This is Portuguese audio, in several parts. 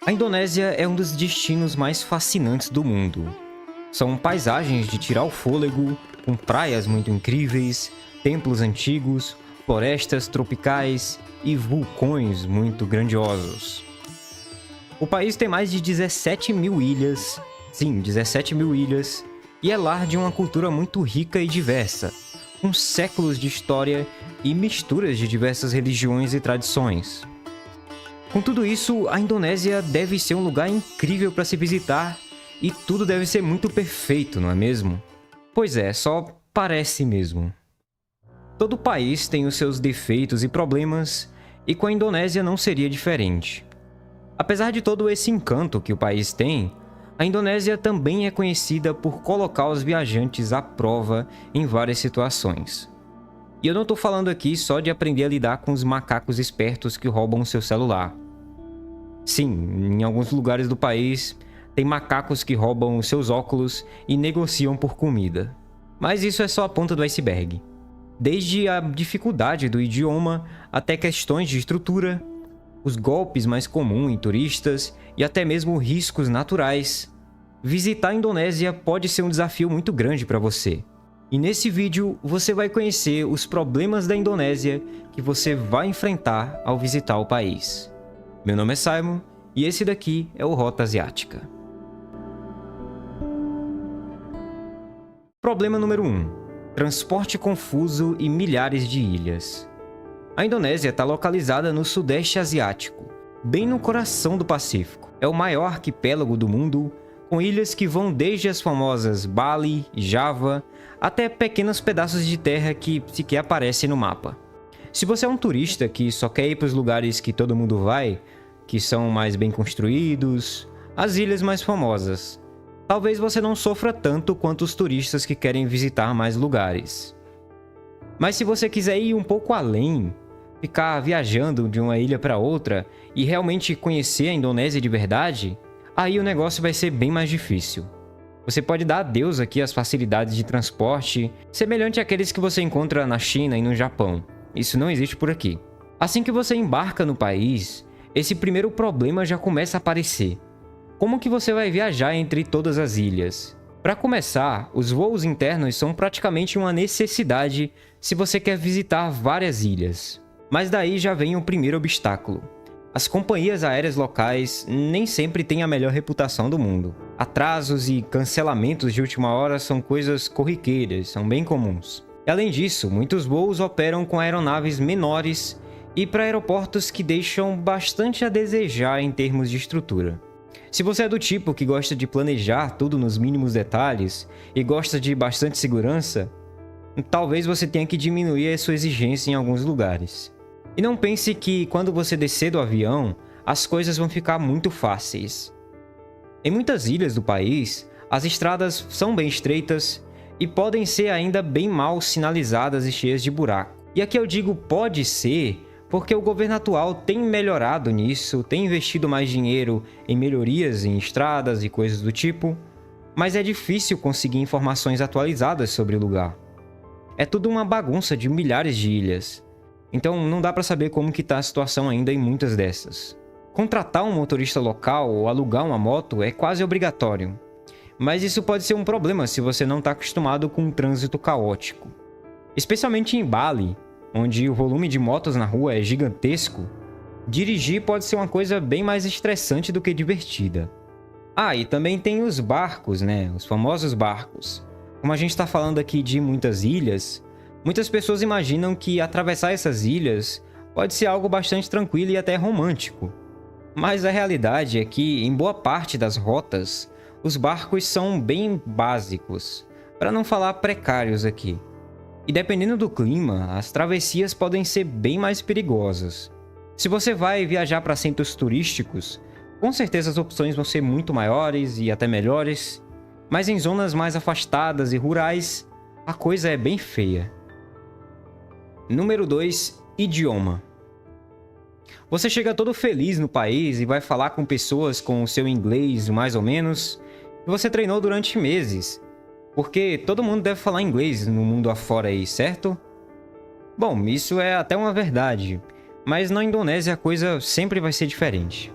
A Indonésia é um dos destinos mais fascinantes do mundo. São paisagens de tirar o fôlego, com praias muito incríveis, templos antigos, florestas tropicais e vulcões muito grandiosos. O país tem mais de 17 mil ilhas, sim, 17 mil ilhas, e é lar de uma cultura muito rica e diversa, com séculos de história e misturas de diversas religiões e tradições. Com tudo isso, a Indonésia deve ser um lugar incrível para se visitar e tudo deve ser muito perfeito, não é mesmo? Pois é, só parece mesmo. Todo país tem os seus defeitos e problemas, e com a Indonésia não seria diferente. Apesar de todo esse encanto que o país tem, a Indonésia também é conhecida por colocar os viajantes à prova em várias situações. E eu não estou falando aqui só de aprender a lidar com os macacos espertos que roubam o seu celular. Sim, em alguns lugares do país, tem macacos que roubam os seus óculos e negociam por comida. Mas isso é só a ponta do iceberg. Desde a dificuldade do idioma até questões de estrutura, os golpes mais comuns em turistas e até mesmo riscos naturais, visitar a Indonésia pode ser um desafio muito grande para você. E nesse vídeo você vai conhecer os problemas da Indonésia que você vai enfrentar ao visitar o país. Meu nome é Simon e esse daqui é o Rota Asiática. Problema número 1. Transporte confuso e milhares de ilhas. A Indonésia está localizada no Sudeste Asiático, bem no coração do Pacífico. É o maior arquipélago do mundo, com ilhas que vão desde as famosas Bali e Java, até pequenos pedaços de terra que sequer aparecem no mapa. Se você é um turista que só quer ir para os lugares que todo mundo vai, que são mais bem construídos, as ilhas mais famosas, talvez você não sofra tanto quanto os turistas que querem visitar mais lugares. Mas se você quiser ir um pouco além, ficar viajando de uma ilha para outra e realmente conhecer a Indonésia de verdade, aí o negócio vai ser bem mais difícil. Você pode dar adeus aqui às facilidades de transporte, semelhante àqueles que você encontra na China e no Japão. Isso não existe por aqui. Assim que você embarca no país, esse primeiro problema já começa a aparecer. Como que você vai viajar entre todas as ilhas? Para começar, os voos internos são praticamente uma necessidade se você quer visitar várias ilhas. Mas daí já vem o primeiro obstáculo. As companhias aéreas locais nem sempre têm a melhor reputação do mundo. Atrasos e cancelamentos de última hora são coisas corriqueiras, são bem comuns. E além disso, muitos voos operam com aeronaves menores e para aeroportos que deixam bastante a desejar em termos de estrutura. Se você é do tipo que gosta de planejar tudo nos mínimos detalhes e gosta de bastante segurança, talvez você tenha que diminuir a sua exigência em alguns lugares. E não pense que quando você descer do avião, as coisas vão ficar muito fáceis. Em muitas ilhas do país, as estradas são bem estreitas e podem ser ainda bem mal sinalizadas e cheias de buraco. E aqui eu digo pode ser porque o governo atual tem melhorado nisso, tem investido mais dinheiro em melhorias em estradas e coisas do tipo, mas é difícil conseguir informações atualizadas sobre o lugar. É tudo uma bagunça de milhares de ilhas, então não dá para saber como que está a situação ainda em muitas dessas. Contratar um motorista local ou alugar uma moto é quase obrigatório, mas isso pode ser um problema se você não está acostumado com um trânsito caótico. Especialmente em Bali, onde o volume de motos na rua é gigantesco, dirigir pode ser uma coisa bem mais estressante do que divertida. Ah, e também tem os barcos, né? Os famosos barcos. Como a gente está falando aqui de muitas ilhas, muitas pessoas imaginam que atravessar essas ilhas pode ser algo bastante tranquilo e até romântico. Mas a realidade é que, em boa parte das rotas, os barcos são bem básicos, para não falar precários aqui. E dependendo do clima, as travessias podem ser bem mais perigosas. Se você vai viajar para centros turísticos, com certeza as opções vão ser muito maiores e até melhores, mas em zonas mais afastadas e rurais, a coisa é bem feia. Número 2. Idioma. Você chega todo feliz no país e vai falar com pessoas com o seu inglês mais ou menos, que você treinou durante meses. Porque todo mundo deve falar inglês no mundo afora aí, certo? Bom, isso é até uma verdade, mas na Indonésia a coisa sempre vai ser diferente.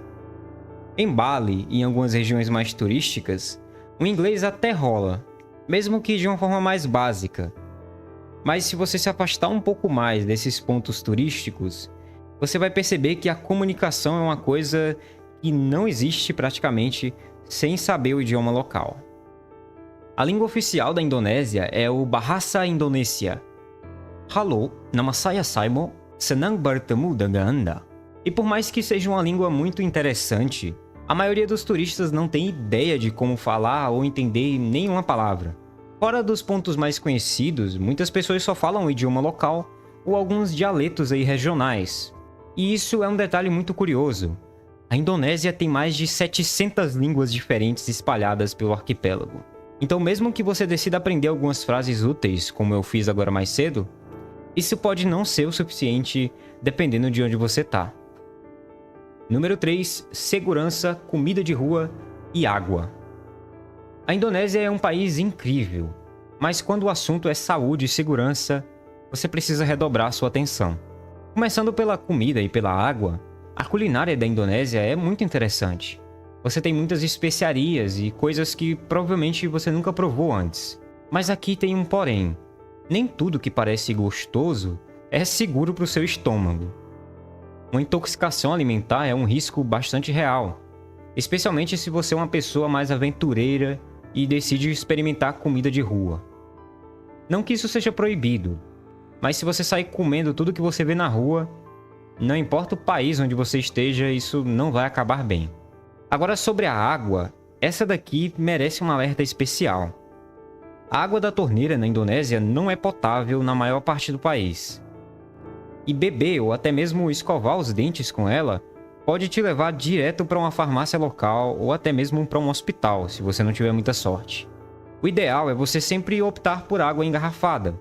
Em Bali e em algumas regiões mais turísticas, o inglês até rola, mesmo que de uma forma mais básica. Mas se você se afastar um pouco mais desses pontos turísticos, você vai perceber que a comunicação é uma coisa que não existe praticamente sem saber o idioma local. A língua oficial da Indonésia é o Bahasa Indonesia. Halo, nama saya Saimo, senang bertemu dengan Anda. E por mais que seja uma língua muito interessante, a maioria dos turistas não tem ideia de como falar ou entender nenhuma palavra. Fora dos pontos mais conhecidos, muitas pessoas só falam o idioma local ou alguns dialetos aí regionais. E isso é um detalhe muito curioso. A Indonésia tem mais de 700 línguas diferentes espalhadas pelo arquipélago. Então, mesmo que você decida aprender algumas frases úteis, como eu fiz agora mais cedo, isso pode não ser o suficiente dependendo de onde você está. Número 3. Segurança, comida de rua e água. A Indonésia é um país incrível, mas quando o assunto é saúde e segurança, você precisa redobrar sua atenção. Começando pela comida e pela água, a culinária da Indonésia é muito interessante. Você tem muitas especiarias e coisas que provavelmente você nunca provou antes. Mas aqui tem um porém. Nem tudo que parece gostoso é seguro para o seu estômago. Uma intoxicação alimentar é um risco bastante real, especialmente se você é uma pessoa mais aventureira e decide experimentar comida de rua. Não que isso seja proibido, mas se você sair comendo tudo que você vê na rua, não importa o país onde você esteja, isso não vai acabar bem. Agora sobre a água, essa daqui merece um alerta especial. A água da torneira na Indonésia não é potável na maior parte do país. E beber ou até mesmo escovar os dentes com ela pode te levar direto para uma farmácia local ou até mesmo para um hospital, se você não tiver muita sorte. O ideal é você sempre optar por água engarrafada.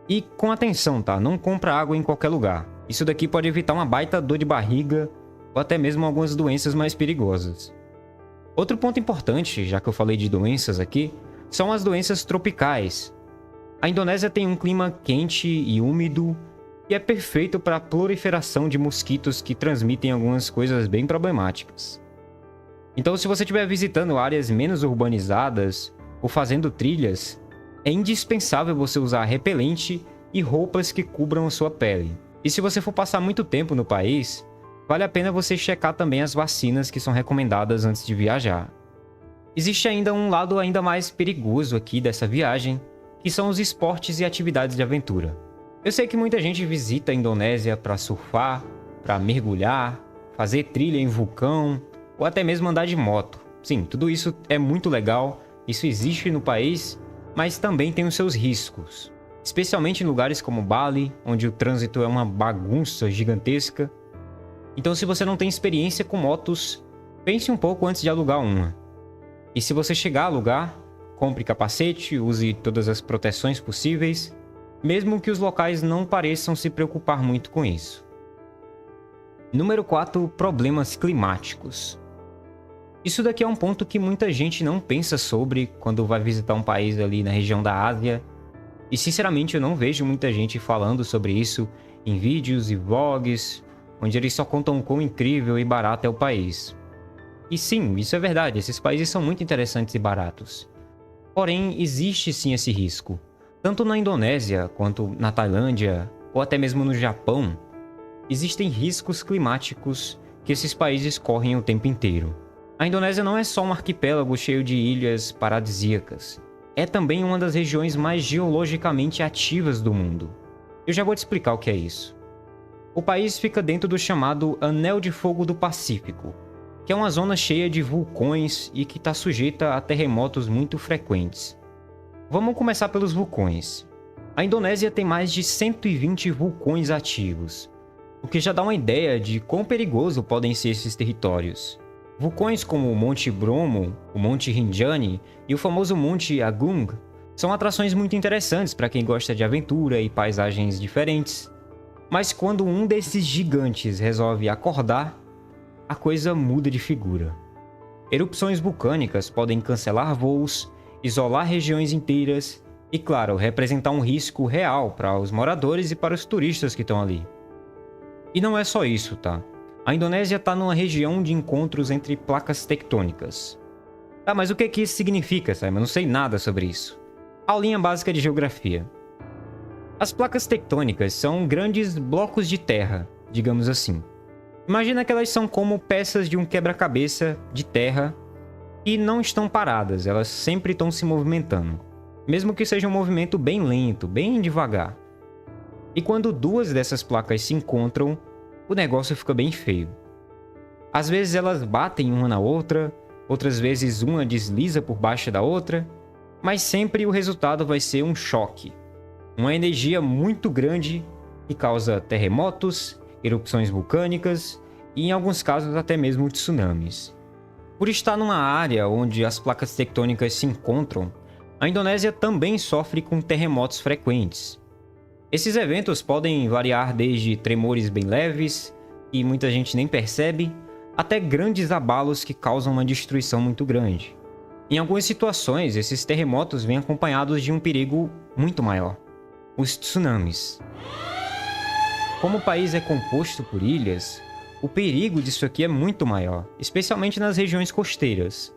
E com atenção, tá? Não compra água em qualquer lugar. Isso daqui pode evitar uma baita dor de barriga ou até mesmo algumas doenças mais perigosas. Outro ponto importante, já que eu falei de doenças aqui, são as doenças tropicais. A Indonésia tem um clima quente e úmido e é perfeito para a proliferação de mosquitos que transmitem algumas coisas bem problemáticas. Então, se você estiver visitando áreas menos urbanizadas ou fazendo trilhas, é indispensável você usar repelente e roupas que cubram a sua pele. E se você for passar muito tempo no país, vale a pena você checar também as vacinas que são recomendadas antes de viajar. Existe ainda um lado ainda mais perigoso aqui dessa viagem, que são os esportes e atividades de aventura. Eu sei que muita gente visita a Indonésia para surfar, para mergulhar, fazer trilha em vulcão ou até mesmo andar de moto. Sim, tudo isso é muito legal, isso existe no país, mas também tem os seus riscos. Especialmente em lugares como Bali, onde o trânsito é uma bagunça gigantesca. Então, se você não tem experiência com motos, pense um pouco antes de alugar uma. E se você chegar a alugar, compre capacete, use todas as proteções possíveis, mesmo que os locais não pareçam se preocupar muito com isso. Número 4. Problemas climáticos. Isso daqui é um ponto que muita gente não pensa sobre quando vai visitar um país ali na região da Ásia. E sinceramente eu não vejo muita gente falando sobre isso em vídeos e vlogs, onde eles só contam quão incrível e barato é o país. E sim, isso é verdade, esses países são muito interessantes e baratos. Porém, existe sim esse risco. Tanto na Indonésia, quanto na Tailândia, ou até mesmo no Japão, existem riscos climáticos que esses países correm o tempo inteiro. A Indonésia não é só um arquipélago cheio de ilhas paradisíacas. É também uma das regiões mais geologicamente ativas do mundo. Eu já vou te explicar o que é isso. O país fica dentro do chamado Anel de Fogo do Pacífico, que é uma zona cheia de vulcões e que está sujeita a terremotos muito frequentes. Vamos começar pelos vulcões. A Indonésia tem mais de 120 vulcões ativos, o que já dá uma ideia de quão perigoso podem ser esses territórios. Vulcões como o Monte Bromo, o Monte Rinjani e o famoso Monte Agung são atrações muito interessantes para quem gosta de aventura e paisagens diferentes. Mas quando um desses gigantes resolve acordar, a coisa muda de figura. Erupções vulcânicas podem cancelar voos, isolar regiões inteiras e, claro, representar um risco real para os moradores e para os turistas que estão ali. E não é só isso, tá? A Indonésia está numa região de encontros entre placas tectônicas. Tá, mas o que isso significa, Simon? Eu não sei nada sobre isso. Aulinha básica de geografia. As placas tectônicas são grandes blocos de terra, digamos assim. Imagina que elas são como peças de um quebra-cabeça de terra e não estão paradas, elas sempre estão se movimentando. Mesmo que seja um movimento bem lento, bem devagar. E quando duas dessas placas se encontram, o negócio fica bem feio. Às vezes elas batem uma na outra, outras vezes uma desliza por baixo da outra, mas sempre o resultado vai ser um choque. Uma energia muito grande que causa terremotos, erupções vulcânicas e, em alguns casos, até mesmo tsunamis. Por estar numa área onde as placas tectônicas se encontram, a Indonésia também sofre com terremotos frequentes. Esses eventos podem variar desde tremores bem leves, e muita gente nem percebe, até grandes abalos que causam uma destruição muito grande. Em algumas situações, esses terremotos vêm acompanhados de um perigo muito maior: os tsunamis. Como o país é composto por ilhas, o perigo disso aqui é muito maior, especialmente nas regiões costeiras.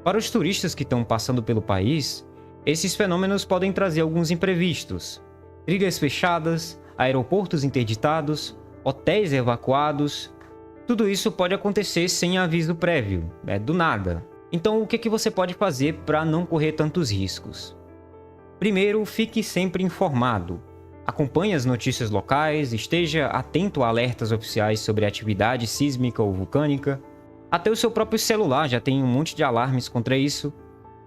Para os turistas que estão passando pelo país, esses fenômenos podem trazer alguns imprevistos: trilhas fechadas, aeroportos interditados, hotéis evacuados. Tudo isso pode acontecer sem aviso prévio, do nada. Então, o que você pode fazer para não correr tantos riscos? Primeiro, fique sempre informado. Acompanhe as notícias locais, esteja atento a alertas oficiais sobre atividade sísmica ou vulcânica. Até o seu próprio celular já tem um monte de alarmes contra isso,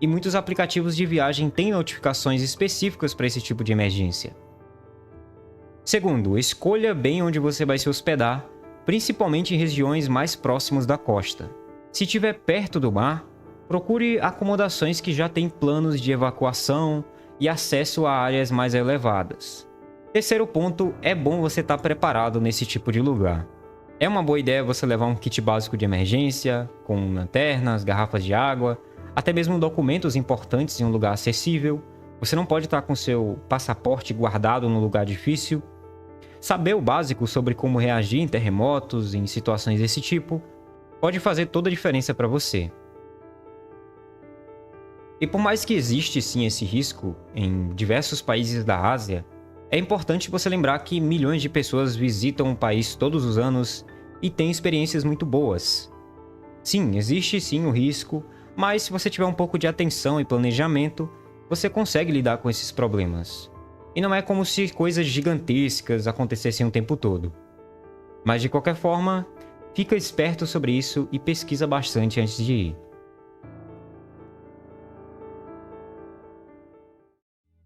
e muitos aplicativos de viagem têm notificações específicas para esse tipo de emergência. Segundo, escolha bem onde você vai se hospedar, principalmente em regiões mais próximas da costa. Se estiver perto do mar, procure acomodações que já têm planos de evacuação e acesso a áreas mais elevadas. Terceiro ponto, é bom você estar preparado nesse tipo de lugar. É uma boa ideia você levar um kit básico de emergência, com lanternas, garrafas de água, até mesmo documentos importantes em um lugar acessível. Você não pode estar com seu passaporte guardado num lugar difícil. Saber o básico sobre como reagir em terremotos, em situações desse tipo, pode fazer toda a diferença para você. E por mais que existe sim esse risco em diversos países da Ásia, é importante você lembrar que milhões de pessoas visitam o país todos os anos e têm experiências muito boas. Sim, existe sim o risco, mas se você tiver um pouco de atenção e planejamento, você consegue lidar com esses problemas. E não é como se coisas gigantescas acontecessem o tempo todo. Mas de qualquer forma, fica esperto sobre isso e pesquisa bastante antes de ir.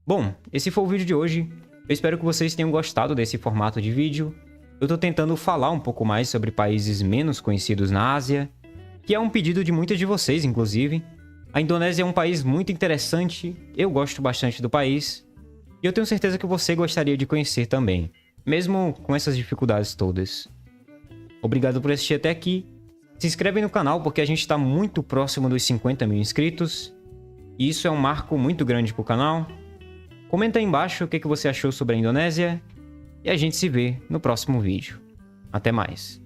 Bom, esse foi o vídeo de hoje. Eu espero que vocês tenham gostado desse formato de vídeo. Eu tô tentando falar um pouco mais sobre países menos conhecidos na Ásia, que é um pedido de muitas de vocês, inclusive. A Indonésia é um país muito interessante, eu gosto bastante do país, e eu tenho certeza que você gostaria de conhecer também, mesmo com essas dificuldades todas. Obrigado por assistir até aqui. Se inscreve no canal porque a gente está muito próximo dos 50 mil inscritos, e isso é um marco muito grande para o canal. Comenta aí embaixo o que você achou sobre a Indonésia e a gente se vê no próximo vídeo. Até mais!